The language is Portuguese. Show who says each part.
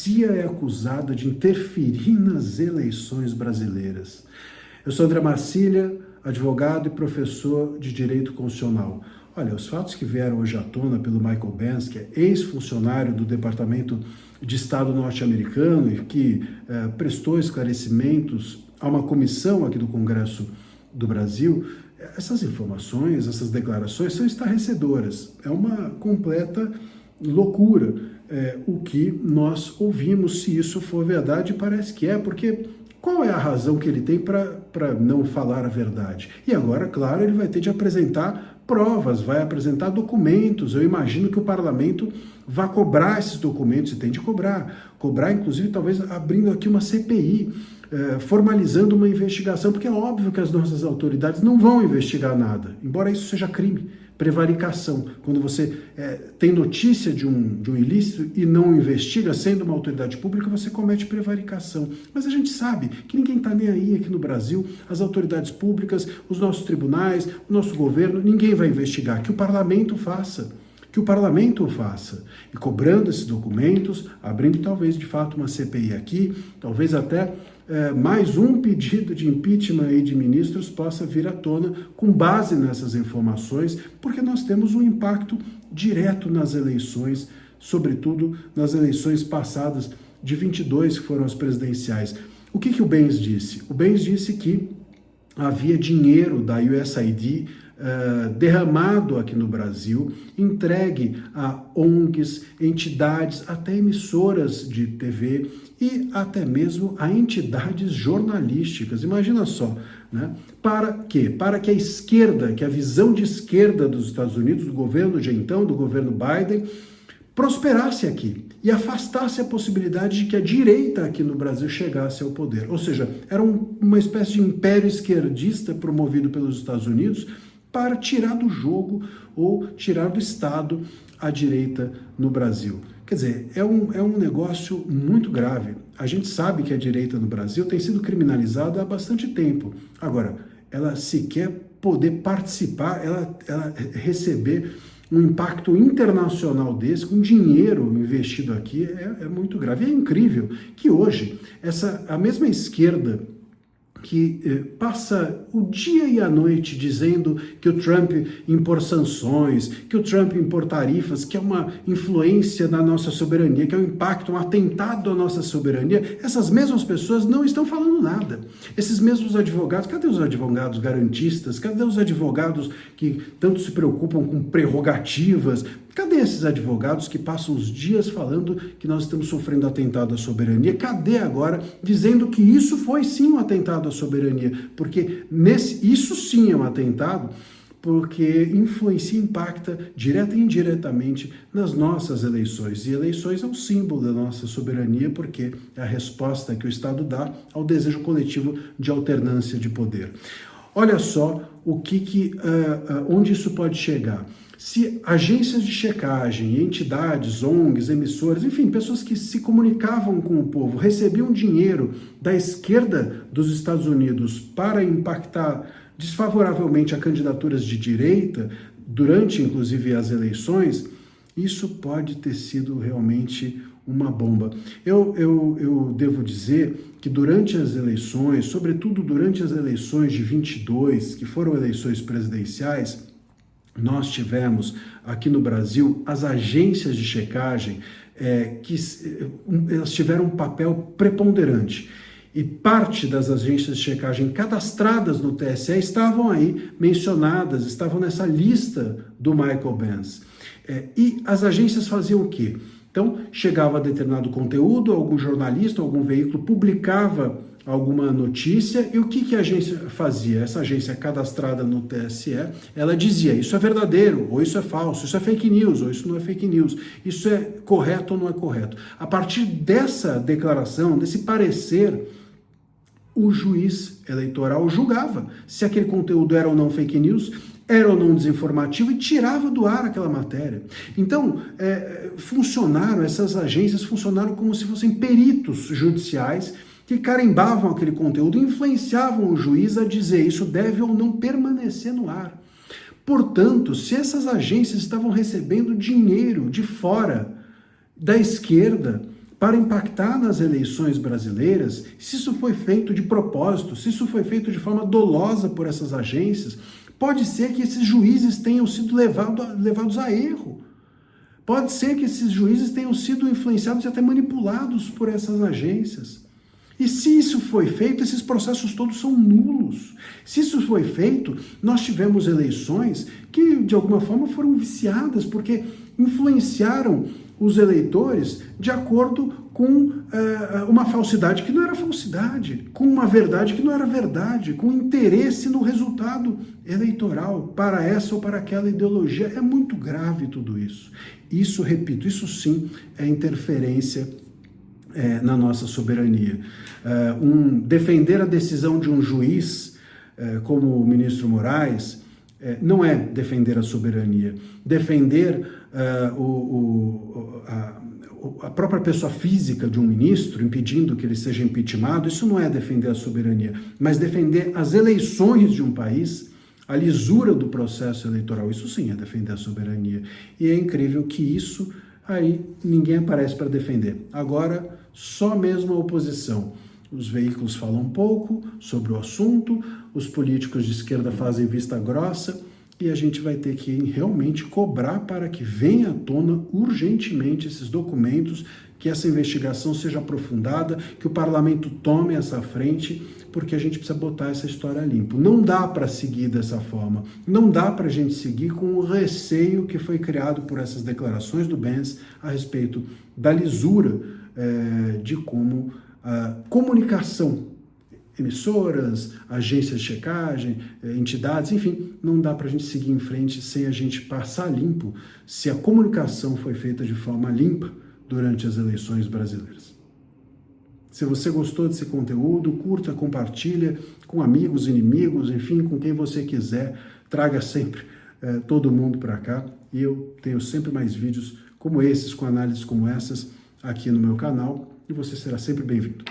Speaker 1: CIA é acusada de interferir nas eleições brasileiras. Eu sou André Marcília, advogado e professor de Direito Constitucional. Olha, os fatos que vieram hoje à tona pelo Michael Benz, que é ex-funcionário do Departamento de Estado norte-americano e que prestou esclarecimentos a uma comissão aqui do Congresso do Brasil, essas informações, essas declarações são estarrecedoras. É uma completa loucura o que nós ouvimos. Se isso for verdade, parece que é, porque qual é a razão que ele tem para não falar a verdade? E agora, claro, ele vai ter de apresentar provas, vai apresentar documentos. Eu imagino que o parlamento vai cobrar esses documentos, e tem de cobrar inclusive talvez abrindo aqui uma CPI, formalizando uma investigação, porque é óbvio que as nossas autoridades não vão investigar nada, embora isso seja crime. Prevaricação, quando você tem notícia de um ilícito e não investiga, sendo uma autoridade pública, você comete prevaricação. Mas a gente sabe que ninguém está nem aí aqui no Brasil, as autoridades públicas, os nossos tribunais, o nosso governo, ninguém vai investigar, que o parlamento faça. Que o parlamento o faça, e cobrando esses documentos, abrindo talvez de fato uma CPI aqui, talvez até mais um pedido de impeachment aí de ministros possa vir à tona com base nessas informações, porque nós temos um impacto direto nas eleições, sobretudo nas eleições passadas de 22, que foram as presidenciais. O que o Benz disse? O Benz disse que havia dinheiro da USAID derramado aqui no Brasil, entregue a ONGs, entidades, até emissoras de TV e até mesmo a entidades jornalísticas. Imagina só, né? Para quê? Para que a esquerda, que a visão de esquerda dos Estados Unidos, do governo de então, do governo Biden, prosperasse aqui e afastasse a possibilidade de que a direita aqui no Brasil chegasse ao poder. Ou seja, era uma espécie de império esquerdista promovido pelos Estados Unidos para tirar do jogo ou tirar do Estado a direita no Brasil. Quer dizer, é um negócio muito grave. A gente sabe que a direita no Brasil tem sido criminalizada há bastante tempo. Agora, ela sequer poder participar, ela receber um impacto internacional desse, com dinheiro investido aqui, é muito grave. E é incrível que hoje a mesma esquerda que passa o dia e a noite dizendo que o Trump impor sanções, que o Trump impor tarifas, que é uma influência na nossa soberania, que é um impacto, um atentado à nossa soberania, essas mesmas pessoas não estão falando nada. Esses mesmos advogados, cadê os advogados garantistas? Cadê os advogados que tanto se preocupam com prerrogativas? Cadê esses advogados que passam os dias falando que nós estamos sofrendo atentado à soberania? Cadê agora dizendo que isso foi sim um atentado à soberania? Porque isso sim é um atentado, porque influencia e impacta direta e indiretamente nas nossas eleições. E eleições é um símbolo da nossa soberania, porque é a resposta que o Estado dá ao desejo coletivo de alternância de poder. Olha só onde isso pode chegar. Se agências de checagem, entidades, ONGs, emissoras, enfim, pessoas que se comunicavam com o povo, recebiam dinheiro da esquerda dos Estados Unidos para impactar desfavoravelmente a candidaturas de direita, durante inclusive as eleições, isso pode ter sido realmente uma bomba. Eu devo dizer que durante as eleições, sobretudo durante as eleições de 22, que foram eleições presidenciais, nós tivemos aqui no Brasil as agências de checagem elas tiveram um papel preponderante. E parte das agências de checagem cadastradas no TSE estavam aí mencionadas, estavam nessa lista do Michael Benz. E as agências faziam o quê? Então, chegava a determinado conteúdo, algum jornalista, algum veículo publicava alguma notícia, e o que a agência fazia? Essa agência cadastrada no TSE, ela dizia, isso é verdadeiro, ou isso é falso, isso é fake news, ou isso não é fake news, isso é correto ou não é correto. A partir dessa declaração, desse parecer, o juiz eleitoral julgava se aquele conteúdo era ou não fake news, era ou não desinformativo, e tirava do ar aquela matéria. Então, essas agências funcionaram como se fossem peritos judiciais que carimbavam aquele conteúdo e influenciavam o juiz a dizer isso deve ou não permanecer no ar. Portanto, se essas agências estavam recebendo dinheiro de fora da esquerda para impactar nas eleições brasileiras, se isso foi feito de propósito, se isso foi feito de forma dolosa por essas agências, pode ser que esses juízes tenham sido levados a erro. Pode ser que esses juízes tenham sido influenciados e até manipulados por essas agências. E se isso foi feito, esses processos todos são nulos. Se isso foi feito, nós tivemos eleições que, de alguma forma, foram viciadas, porque influenciaram os eleitores de acordo com uma falsidade que não era falsidade, com uma verdade que não era verdade, com interesse no resultado eleitoral para essa ou para aquela ideologia. É muito grave tudo isso. Isso, repito, isso sim é interferência na nossa soberania. Defender a decisão de um juiz, como o ministro Moraes, não é defender a soberania. Defender a própria pessoa física de um ministro, impedindo que ele seja impeachmentado, isso não é defender a soberania, mas defender as eleições de um país, a lisura do processo eleitoral, isso sim é defender a soberania. E é incrível que isso aí ninguém aparece para defender. Agora, só mesmo a oposição. Os veículos falam um pouco sobre o assunto, os políticos de esquerda fazem vista grossa, e a gente vai ter que realmente cobrar para que venha à tona urgentemente esses documentos, que essa investigação seja aprofundada, que o parlamento tome essa frente, porque a gente precisa botar essa história limpo. Não dá para seguir dessa forma, não dá para a gente seguir com o receio que foi criado por essas declarações do Benz a respeito da lisura de como a comunicação, emissoras, agências de checagem, entidades, enfim, não dá para a gente seguir em frente sem a gente passar limpo se a comunicação foi feita de forma limpa durante as eleições brasileiras. Se você gostou desse conteúdo, curta, compartilha com amigos, inimigos, enfim, com quem você quiser, traga sempre todo mundo para cá, e eu tenho sempre mais vídeos como esses, com análises como essas, aqui no meu canal, e você será sempre bem-vindo.